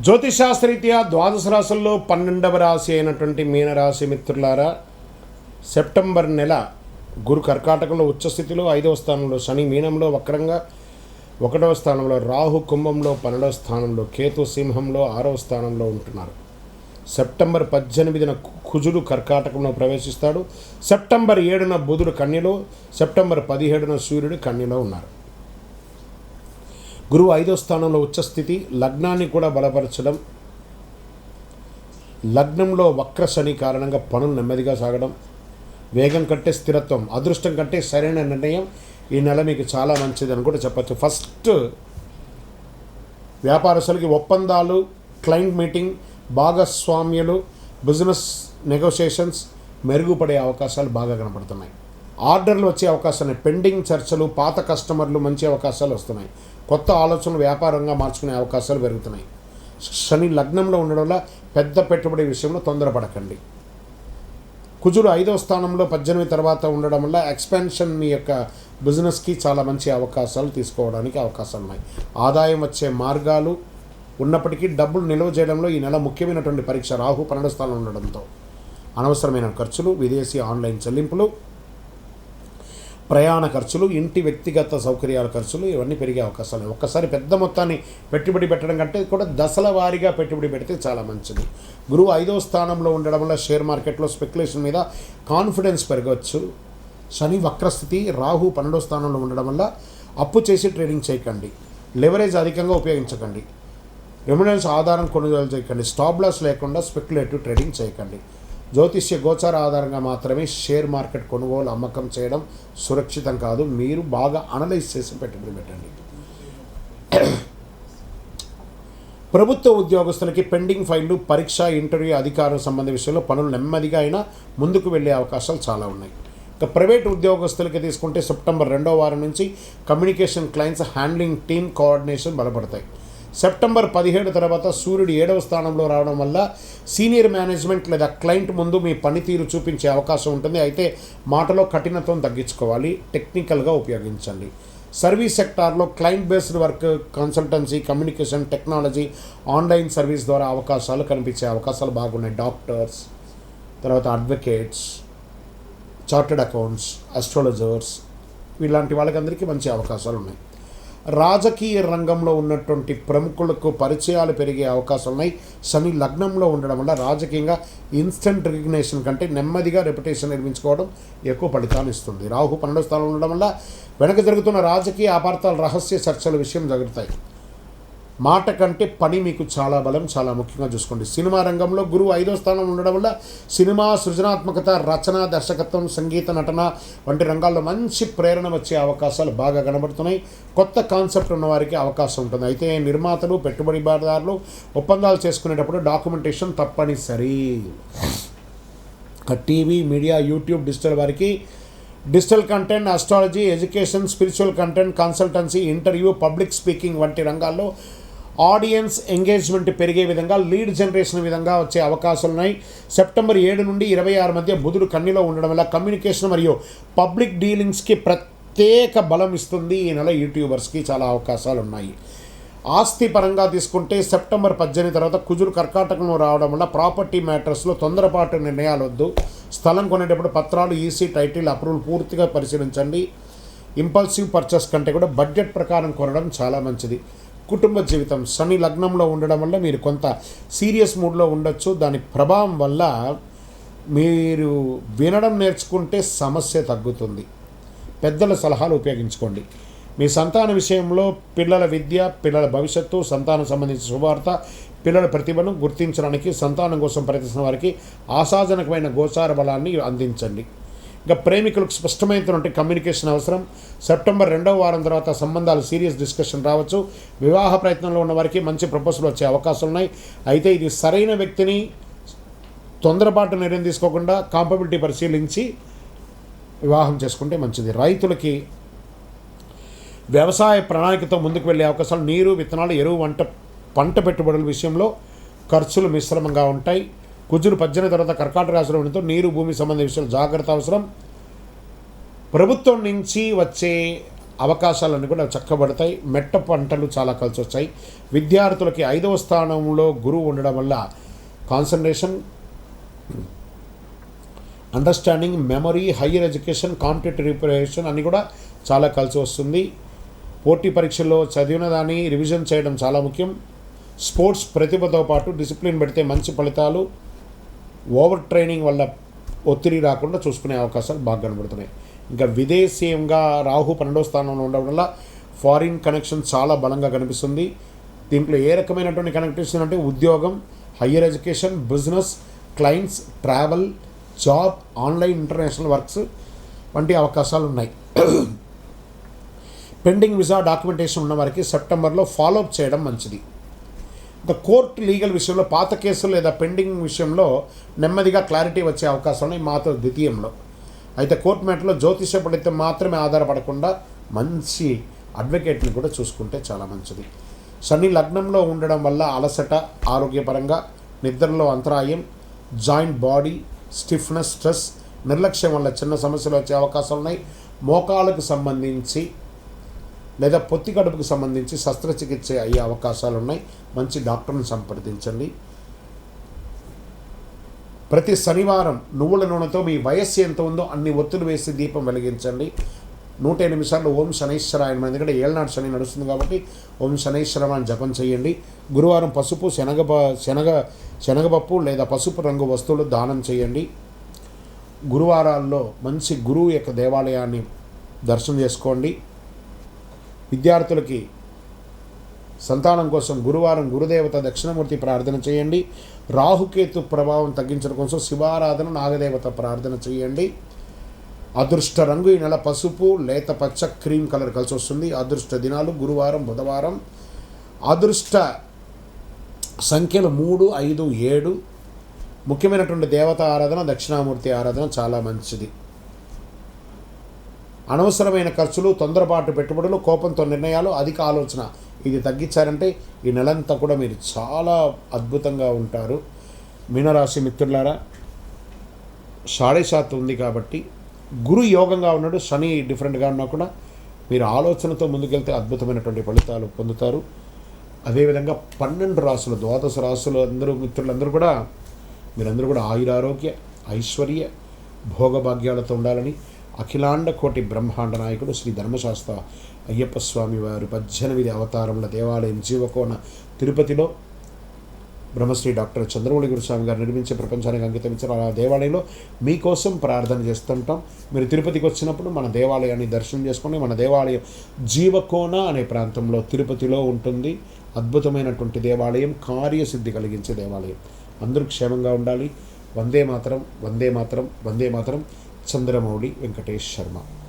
జ్యోతిషాస్త్రరీత్యా ద్వాదశ రాశుల్లో 12వ రాశి అయినటువంటి మీనరాశి మిత్రులారా, సెప్టెంబర్ నెల గురు కర్కాటకంలో ఉచ్చస్థితిలో 5వ స్థానంలో, శని మీనంలో వక్రంగా 1వ స్థానంలో, రాహు కుంభంలో 12వ స్థానంలో, కేతు సింహంలో 6వ స్థానంలో ఉంటున్నారు. సెప్టెంబర్ 18న కుజుడు కర్కాటకంలో ప్రవేశిస్తాడు. సెప్టెంబర్ 7న బుధుడు కన్యలో, సెప్టెంబర్ 17న సూర్యుడు కన్యలో ఉన్నారు. గురువు 5వ స్థానంలో ఉచ్చస్థితి, లగ్నాన్ని కూడా బలపరచడం, లగ్నంలో వక్ర శని కారణంగా పనులు నెమ్మదిగా సాగడం, వేగం కంటే స్థిరత్వం, అదృష్టం కంటే సరైన నిర్ణయం ఈ నెల మీకు చాలా మంచిదని కూడా చెప్పచ్చు. ఫస్ట్ వ్యాపారస్తులకి ఒప్పందాలు, క్లయింట్ మీటింగ్, భాగస్వామ్యులు, బిజినెస్ నెగోషియేషన్స్ మెరుగుపడే అవకాశాలు బాగా కనపడుతున్నాయి. ఆర్డర్లు వచ్చే అవకాశాలు, పెండింగ్ చర్చలు, పాత కస్టమర్లు మంచి అవకాశాలు వస్తున్నాయి. కొత్త ఆలోచనలు వ్యాపారంగా మార్చుకునే అవకాశాలు పెరుగుతున్నాయి. శని లగ్నంలో ఉండడం వల్ల పెద్ద పెట్టుబడి విషయంలో తొందరపడకండి. కుజుడు 5వ స్థానంలో 18 తర్వాత ఉండడం వల్ల ఎక్స్పాన్షన్ మీ యొక్క బిజినెస్కి చాలా మంచి అవకాశాలు తీసుకోవడానికి అవకాశాలు ఉన్నాయి. ఆదాయం వచ్చే మార్గాలు ఉన్నప్పటికీ డబ్బులు నిల్వ చేయడంలో ఈ నెల ముఖ్యమైనటువంటి పరీక్ష. రాహు 12వ స్థానంలో ఉండడంతో అనవసరమైన ఖర్చులు, విదేశీ ఆన్లైన్ చెల్లింపులు, ప్రయాణ ఖర్చులు, ఇంటి వ్యక్తిగత సౌకర్యాల ఖర్చులు ఇవన్నీ పెరిగే అవకాశాలు. ఒక్కసారి పెద్ద మొత్తాన్ని పెట్టుబడి పెట్టడం కంటే కూడా దశల వారీగా పెట్టుబడి పెడితే చాలా మంచిది. గురువు 5వ స్థానంలో ఉండడం వల్ల షేర్ మార్కెట్లో స్పెక్యులేషన్ మీద కాన్ఫిడెన్స్ పెరగవచ్చు. శని వక్రస్థితి, రాహు 12వ స్థానంలో ఉండడం వల్ల అప్పు చేసి ట్రేడింగ్ చేయకండి. లెవరేజ్ అధికంగా ఉపయోగించకండి. రెమ్యునరెన్స్ ఆధారం కొనుగోలు చేయకండి. స్టాప్ లాస్ లేకుండా స్పెక్యులేటివ్ ట్రేడింగ్ చేయకండి. జ్యోతిష్య గోచార ఆధారంగా మాత్రమే షేర్ మార్కెట్ కొనుగోలు అమ్మకం చేయడం సురక్షితం కాదు. మీరు బాగా అనలైజ్ చేసి పెట్టుబడి పెట్టండి. ప్రభుత్వ ఉద్యోగస్తులకి పెండింగ్ ఫైళ్లు, పరీక్ష, ఇంటర్వ్యూ, అధికారం సంబంధ విషయంలో పనులు నెమ్మదిగా అయినా ముందుకు వెళ్ళే అవకాశాలు చాలా ఉన్నాయి. ఇక ప్రైవేట్ ఉద్యోగస్తులకి తీసుకుంటే సెప్టెంబర్ 2వ వారం నుంచి communication, clients handling, team coordination బలపడతాయి. సెప్టెంబర్ 17 తర్వాత సూర్యుడు 7వ స్థానంలో రావడం వల్ల సీనియర్ మేనేజ్మెంట్ లేదా క్లయింట్ ముందు మీ పనితీరు చూపించే అవకాశం ఉంటుంది. అయితే మాటలో కఠినత్వం తగ్గించుకోవాలి, టెక్నికల్గా ఉపయోగించండి. సర్వీస్ సెక్టార్లో client based work, consultancy, communication, technology, online service ద్వారా అవకాశాలు కనిపించే అవకాశాలు బాగున్నాయి. డాక్టర్స్, తర్వాత అడ్వకేట్స్, చార్టెడ్ అకౌంట్స్, అస్ట్రాలజర్స్ ఇలాంటి వాళ్ళకందరికీ మంచి అవకాశాలు ఉన్నాయి. రాజకీయ రంగంలో ఉన్నటువంటి ప్రముఖులకు పరిచయాలు పెరిగే అవకాశాలు ఉన్నాయి. శని లగ్నంలో ఉండడం వల్ల రాజకీయంగా ఇన్స్టెంట్ రికగ్నేషన్ కంటే నెమ్మదిగా రెప్యుటేషన్ నిర్మించుకోవడం ఎక్కువ ఫలితాలు ఇస్తుంది. రాహు 12వ స్థానంలో ఉండడం వల్ల వెనక జరుగుతున్న రాజకీయ అపార్థాలు, రహస్య చర్చల విషయం జరుగుతాయి. మాట కంటే పని మీకు చాలా బలం, చాలా ముఖ్యంగా చూసుకోండి. సినిమా రంగంలో గురువు 5వ స్థానం ఉండడం వల్ల సినిమా సృజనాత్మకత, రచన, దర్శకత్వం, సంగీత, నటన వంటి రంగాల్లో మంచి ప్రేరణ వచ్చే అవకాశాలు బాగా కనబడుతున్నాయి. కొత్త కాన్సెప్ట్ ఉన్న వారికి అవకాశం ఉంటుంది. అయితే నిర్మాతలు, పెట్టుబడిదారులు ఒప్పందాలు చేసుకునేటప్పుడు డాక్యుమెంటేషన్ తప్పనిసరి. టీవీ, మీడియా, యూట్యూబ్, డిజిటల్ వారికి digital content, astrology, education, spiritual content, consultancy, interview, public speaking వంటి రంగాల్లో ఆడియన్స్ ఎంగేజ్మెంట్ పెరిగే విధంగా, లీడ్ జనరేషన్ విధంగా వచ్చే అవకాశాలు ఉన్నాయి. సెప్టెంబర్ 7 నుండి 26 మధ్య బుధుడు కన్యలో ఉండడం వల్ల కమ్యూనికేషన్ మరియు పబ్లిక్ డీలింగ్స్కి ప్రత్యేక బలం ఇస్తుంది. ఈ నెల యూట్యూబర్స్కి చాలా అవకాశాలు ఉన్నాయి. ఆస్తి పరంగా తీసుకుంటే సెప్టెంబర్ 18 తర్వాత కుజుడు కర్కాటకంలో రావడం వల్ల ప్రాపర్టీ మ్యాటర్స్లో తొందరపాటు నిర్ణయాలు వద్దు. స్థలం కొనేటప్పుడు పత్రాలు, ఈసీ, టైటిల్ అప్రూవల్ పూర్తిగా పరిశీలించండి. ఇంపల్సివ్ పర్చేస్ కంటే కూడా బడ్జెట్ ప్రకారం కొనడం చాలా మంచిది. కుటుంబ జీవితం, శని లగ్నంలో ఉండడం వల్ల మీరు కొంత సీరియస్ మూడ్లో ఉండొచ్చు. దాని ప్రభావం వల్ల మీరు వినడం నేర్చుకుంటే సమస్య తగ్గుతుంది. పెద్దల సలహాలు ఉపయోగించుకోండి. మీ సంతాన విషయంలో పిల్లల విద్య, పిల్లల భవిష్యత్తు, సంతానం సంబంధించిన శుభవార్త, పిల్లల ప్రతిభను గుర్తించడానికి సంతానం కోసం ప్రయత్నిస్తున్న వారికి ఆశాజనకమైన గోచార బలాన్ని అందించండి. ఇంకా ప్రేమికులకు స్పష్టమైనటువంటి కమ్యూనికేషన్ అవసరం. సెప్టెంబర్ 2వ వారం తర్వాత సంబంధాలు సీరియస్ డిస్కషన్ రావచ్చు. వివాహ ప్రయత్నంలో ఉన్న వారికి మంచి ప్రపోజల్ వచ్చే అవకాశాలు ఉన్నాయి. అయితే ఇది సరైన వ్యక్తిని తొందరపాటు నిర్ణయం తీసుకోకుండా కాంపబిలిటీ పరిశీలించి వివాహం చేసుకుంటే మంచిది. రైతులకి వ్యవసాయ ప్రణాళికతో ముందుకు వెళ్ళే అవకాశాలు. నీరు, విత్తనాలు, ఎరువు, పంట పెట్టుబడుల విషయంలో ఖర్చులు మిశ్రమంగా ఉంటాయి. కుజుడు 18 తర్వాత కర్కాటక రాశిలో ఉండడంతో నీరు, భూమి సంబంధించిన విషయాలు జాగ్రత్త అవసరం. ప్రభుత్వం నుంచి వచ్చే అవకాశాలన్నీ కూడా చక్కబడతాయి. మెట్ట పంటలు చాలా కలిసి వచ్చాయి. విద్యార్థులకి 5వ స్థానంలో గురువు ఉండడం వల్ల concentration, understanding, memory, higher education, competitive preparation అన్నీ కూడా చాలా కలిసి వస్తుంది. పోటీ పరీక్షల్లో చదివిన దాన్ని రివిజన్ చేయడం చాలా ముఖ్యం. స్పోర్ట్స్ ప్రతిభతో పాటు డిసిప్లిన్ పెడితే మంచి ఫలితాలు. ఓవర్ ట్రైనింగ్ వల్ల ఒత్తిడి రాకుండా చూసుకునే అవకాశాలు బాగా కనబడుతున్నాయి. ఇంకా విదేశీయంగా రాహు 12వ స్థానంలో ఉండడం వల్ల ఫారిన్ కనెక్షన్ చాలా బలంగా కనిపిస్తుంది. దీంట్లో ఏ రకమైనటువంటి కనెక్టివిటీ అంటే ఉద్యోగం, higher education, business, clients, travel, job, online international works వంటి అవకాశాలు ఉన్నాయి. పెండింగ్ వీసా డాక్యుమెంటేషన్ ఉన్న వారికి సెప్టెంబర్లో ఫాలోఅప్ చేయడం మంచిది. ఇంకా కోర్టు లీగల్ విషయంలో పాత కేసులు లేదా పెండింగ్ విషయంలో నెమ్మదిగా క్లారిటీ వచ్చే అవకాశం ఉన్నాయి మాతో ద్వితీయంలో. అయితే కోర్టు మ్యాటర్లో జ్యోతిష పండితం మాత్రమే ఆధారపడకుండా మంచి అడ్వకేట్ని కూడా చూసుకుంటే చాలా మంచిది. శని లగ్నంలో ఉండడం వల్ల అలసట, ఆరోగ్యపరంగా నిద్రలో అంతరాయం, జాయింట్ బాడీ స్టిఫ్నెస్, స్ట్రెస్, నిర్లక్ష్యం వల్ల చిన్న సమస్యలు వచ్చే అవకాశాలు ఉన్నాయి. మోకాళ్ళకు సంబంధించి లేదా పొత్తి కడుపుకు సంబంధించి శస్త్రచికిత్స అయ్యే అవకాశాలు ఉన్నాయి. మంచి డాక్టర్ని సంప్రదించండి. ప్రతి శనివారం నువ్వుల నూనెతో మీ వయస్సు ఎంత ఉందో అన్ని ఒత్తులు వేసి దీపం వెలిగించండి. 108 సార్లు ఓం శనైశ్వరాయ, ఎందుకంటే ఏళ్ళనాడు శని నడుస్తుంది కాబట్టి ఓం శనైశ్వరం అని జపం చేయండి. గురువారం పసుపు, శనగపప్పు లేదా పసుపు రంగు వస్తువులు దానం చేయండి. గురువారాల్లో మంచి గురువు యొక్క దేవాలయాన్ని దర్శనం చేసుకోండి. విద్యార్థులకి సంతానం కోసం గురువారం గురుదేవత దక్షిణమూర్తి ప్రార్థన చేయండి. రాహుకేతు ప్రభావం తగ్గించడం కోసం శివారాధన, నాగదేవత ప్రార్థన చేయండి. అదృష్ట రంగు ఈ నెల పసుపు, లేత పచ్చ, క్రీమ్ కలర్ కలిసి వస్తుంది. అదృష్ట దినాలు గురువారం, బుధవారం. అదృష్ట సంఖ్యలు 3, 5, 7. ముఖ్యమైనటువంటి దేవత ఆరాధన, దక్షిణామూర్తి ఆరాధన చాలా మంచిది. అనవసరమైన ఖర్చులు, తొందరపాటు పెట్టుబడులు, కోపంతో నిర్ణయాలు, అధిక ఆలోచన ఇది తగ్గించారంటే ఈ నెలంతా కూడా మీరు చాలా అద్భుతంగా ఉంటారు. మీనరాశి మిత్రులారా, 7.5 ఉంది కాబట్టి గురు యోగంగా ఉన్నాడు, శని డిఫరెంట్గా ఉన్నా కూడా మీరు ఆలోచనతో ముందుకెళ్తే అద్భుతమైనటువంటి ఫలితాలు పొందుతారు. అదేవిధంగా 12 రాసులు, ద్వాదశ రాసులు అందరూ మిత్రులందరూ కూడా మీరందరూ కూడా ఆయురారోగ్య, ఐశ్వర్య, భోగభాగ్యాలతో ఉండాలని అఖిలాండ కోటి బ్రహ్మాండ నాయకుడు శ్రీ ధర్మశాస్త్ర అయ్యప్ప స్వామి వారి 18 అవతారముల దేవాలయం జీవకోన తిరుపతిలో బ్రహ్మశ్రీ డాక్టర్ చంద్రమౌళి గురుస్వామి గారు నిర్మించే ప్రపంచానికి అంకితం ఇచ్చారు. ఆ దేవాలయంలో మీకోసం ప్రార్థన చేస్తుంటాం. మీరు తిరుపతికి వచ్చినప్పుడు మన దేవాలయాన్ని దర్శనం చేసుకోండి. మన దేవాలయం జీవకోన అనే ప్రాంతంలో తిరుపతిలో ఉంటుంది. అద్భుతమైనటువంటి దేవాలయం, కార్యసిద్ధి కలిగించే దేవాలయం. అందరూ క్షేమంగా ఉండాలి. వందే మాతరం, వందే మాతరం, వందే మాతరం. చంద్రమౌళి వెంకటేష్ శర్మ.